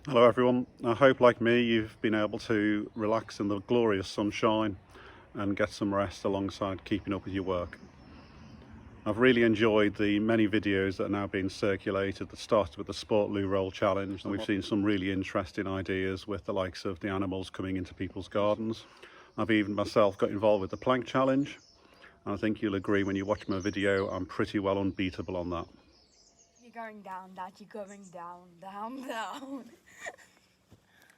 Hello everyone, I hope like me you've been able to relax in the glorious sunshine and get some rest alongside keeping up with your work. I've really enjoyed the many videos that are now being circulated that started with the Sport Loo Roll Challenge, and we've seen some really interesting ideas with the likes of the animals coming into people's gardens. I've even myself got involved with the Plank Challenge, and I think you'll agree when you watch my video I'm pretty well unbeatable on that. You're going down, Dad. You're going down, down, down.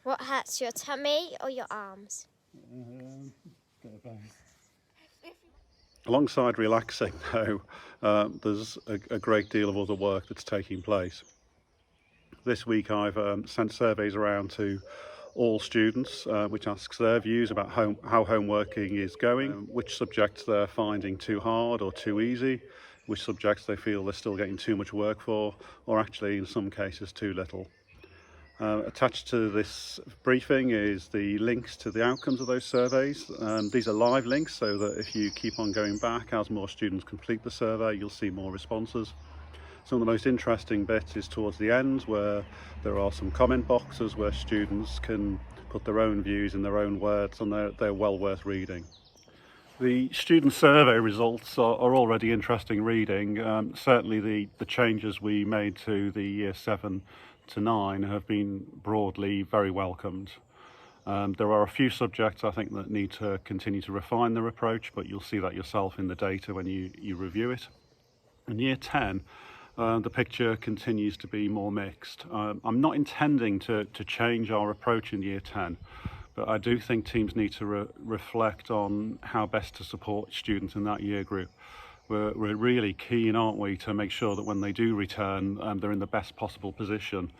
What hurts, your tummy or your arms? Alongside relaxing though, there's a great deal of other work that's taking place. This week I've sent surveys around to all students which asks their views about how homeworking is going, which subjects they're finding too hard or too easy, which subjects they feel they're still getting too much work for, or actually in some cases too little. Attached to this briefing is the links to the outcomes of those surveys. These are live links, so that if you keep on going back as more students complete the survey, you'll see more responses. Some of the most interesting bits is towards the end, where there are some comment boxes where students can put their own views in their own words, and they're well worth reading. The student survey results are already interesting reading. Certainly the changes we made to the Year 7 to 9 have been broadly very welcomed. There are a few subjects I think that need to continue to refine their approach, but you'll see that yourself in the data when you review it. In Year 10, the picture continues to be more mixed. I'm not intending to change our approach in Year 10, but I do think teams need to reflect on how best to support students in that year group. We're really keen, aren't we, to make sure that when they do return, they're in the best possible position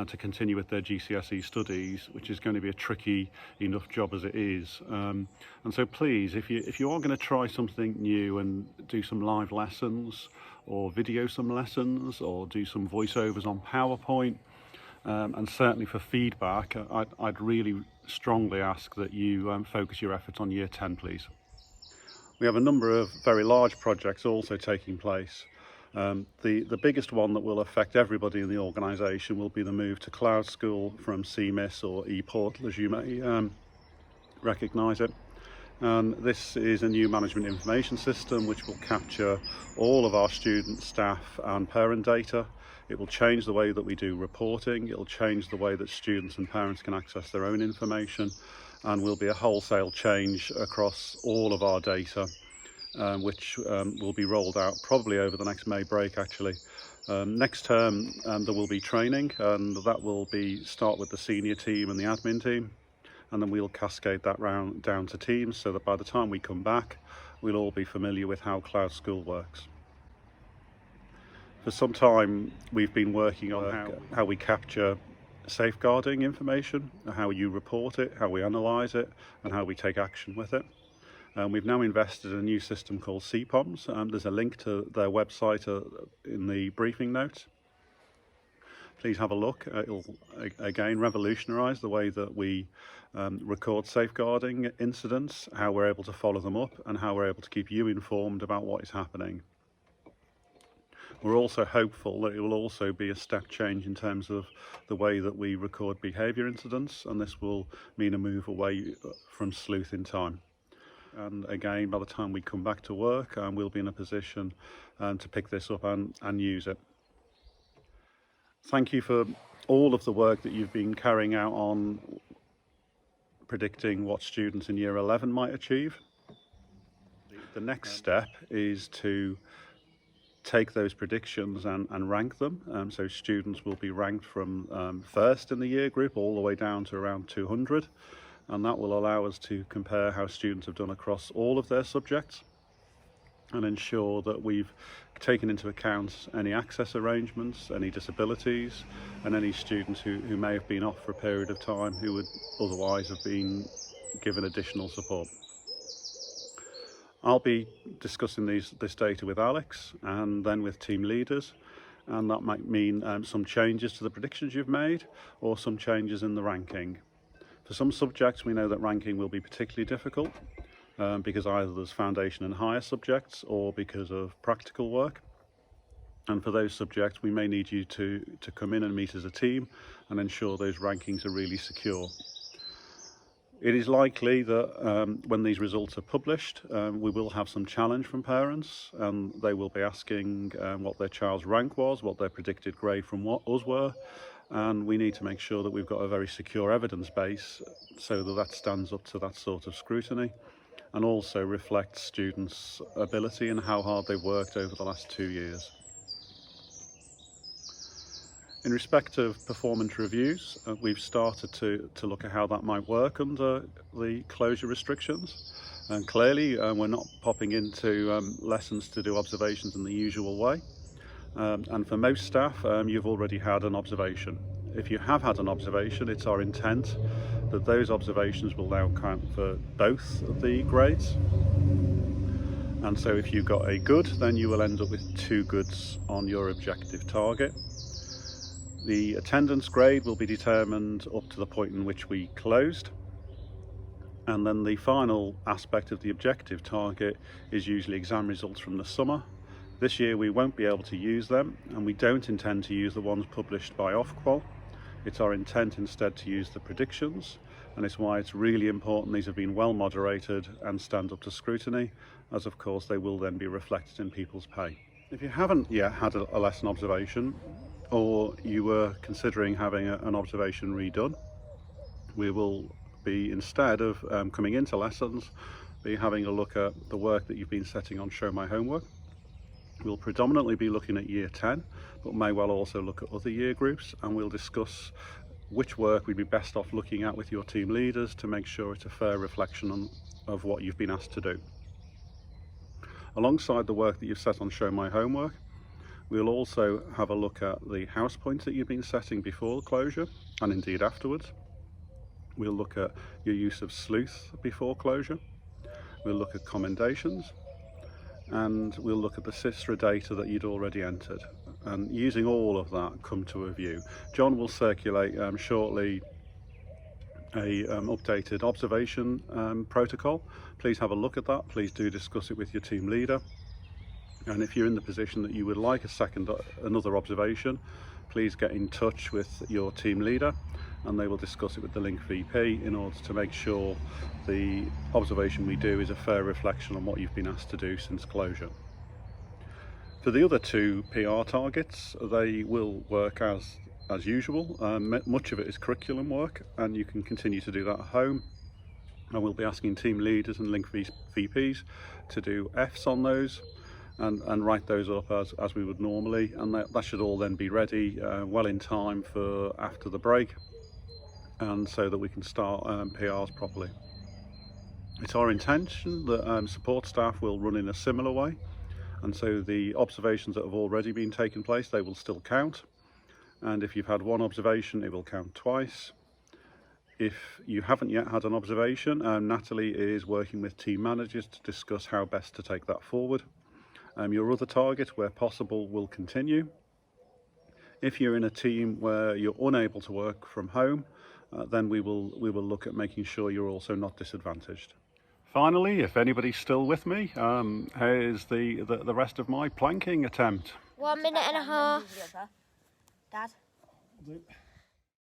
to continue with their GCSE studies, which is going to be a tricky enough job as it is. And so please, if you are going to try something new and do some live lessons or video some lessons or do some voiceovers on PowerPoint, and certainly for feedback, I'd really strongly ask that you focus your efforts on Year 10, please. We have a number of very large projects also taking place. The biggest one that will affect everybody in the organisation will be the move to Cloud School from CMIS or ePortal, as you may recognise it. And this is a new management information system which will capture all of our student, staff and parent data. It will change the way that we do reporting, it will change the way that students and parents can access their own information, and will be a wholesale change across all of our data, which will be rolled out probably over the next May break actually. Next term there will be training, and that will start with the senior team and the admin team, and then we'll cascade that round down to teams so that by the time we come back we'll all be familiar with how Cloud School works. For some time we've been working on how we capture safeguarding information, how you report it, how we analyse it and how we take action with it. We've now invested in a new system called CPOMS. There's a link to their website in the briefing notes. Please have a look. It'll again revolutionise the way that we record safeguarding incidents, how we're able to follow them up and how we're able to keep you informed about what is happening. We're also hopeful that it will also be a step change in terms of the way that we record behaviour incidents, and this will mean a move away from sleuth in time. And again, by the time we come back to work, we'll be in a position to pick this up and use it. Thank you for all of the work that you've been carrying out on predicting what students in Year 11 might achieve. The next step is to take those predictions and rank them. So students will be ranked from first in the year group all the way down to around 200, and that will allow us to compare how students have done across all of their subjects and ensure that we've taken into account any access arrangements, any disabilities and any students who may have been off for a period of time who would otherwise have been given additional support. I'll be discussing this data with Alex and then with team leaders, and that might mean some changes to the predictions you've made or some changes in the ranking. For some subjects we know that ranking will be particularly difficult because either there's foundation and higher subjects or because of practical work. And for those subjects, we may need you to come in and meet as a team and ensure those rankings are really secure. It is likely that when these results are published, we will have some challenge from parents, and they will be asking what their child's rank was, what their predicted grade from what us were, and we need to make sure that we've got a very secure evidence base so that that stands up to that sort of scrutiny and also reflects students' ability and how hard they've worked over the last 2 years. In respect of performance reviews, we've started to look at how that might work under the closure restrictions. And clearly, we're not popping into lessons to do observations in the usual way. And for most staff, you've already had an observation. If you have had an observation, it's our intent that those observations will now count for both of the grades. And so if you've got a good, then you will end up with 2 goods on your objective target. The attendance grade will be determined up to the point in which we closed. And then the final aspect of the objective target is usually exam results from the summer. This year we won't be able to use them, and we don't intend to use the ones published by Ofqual. It's our intent instead to use the predictions, and it's why it's really important these have been well moderated and stand up to scrutiny, as of course they will then be reflected in people's pay. If you haven't yet had a lesson observation, or you were considering having an observation redone, we will be, instead of coming into lessons, be having a look at the work that you've been setting on Show My Homework. We'll predominantly be looking at Year 10, but may well also look at other year groups, and we'll discuss which work we'd be best off looking at with your team leaders to make sure it's a fair reflection of what you've been asked to do. Alongside the work that you've set on Show My Homework, we'll also have a look at the house points that you've been setting before closure and indeed afterwards. We'll look at your use of sleuth before closure. We'll look at commendations, and we'll look at the SISRA data that you'd already entered. And using all of that, come to a view. John will circulate shortly a updated observation protocol. Please have a look at that. Please do discuss it with your team leader. And if you're in the position that you would like another observation, please get in touch with your team leader and they will discuss it with the Link VP in order to make sure the observation we do is a fair reflection on what you've been asked to do since closure. For the other 2 PR targets, they will work as usual. Much of it is curriculum work, and you can continue to do that at home. And we'll be asking team leaders and Link VPs to do Fs on those and write those up as we would normally, and that should all then be ready well in time for after the break, and so that we can start PRs properly. It's our intention that support staff will run in a similar way, and so the observations that have already been taken place, they will still count, and if you've had 1 observation, it will count twice. If you haven't yet had an observation, Natalie is working with team managers to discuss how best to take that forward. Your other target, where possible, will continue. If you're in a team where you're unable to work from home, then we will look at making sure you're also not disadvantaged. Finally, if anybody's still with me, here's the rest of my planking attempt. 1.5 minutes. Dad?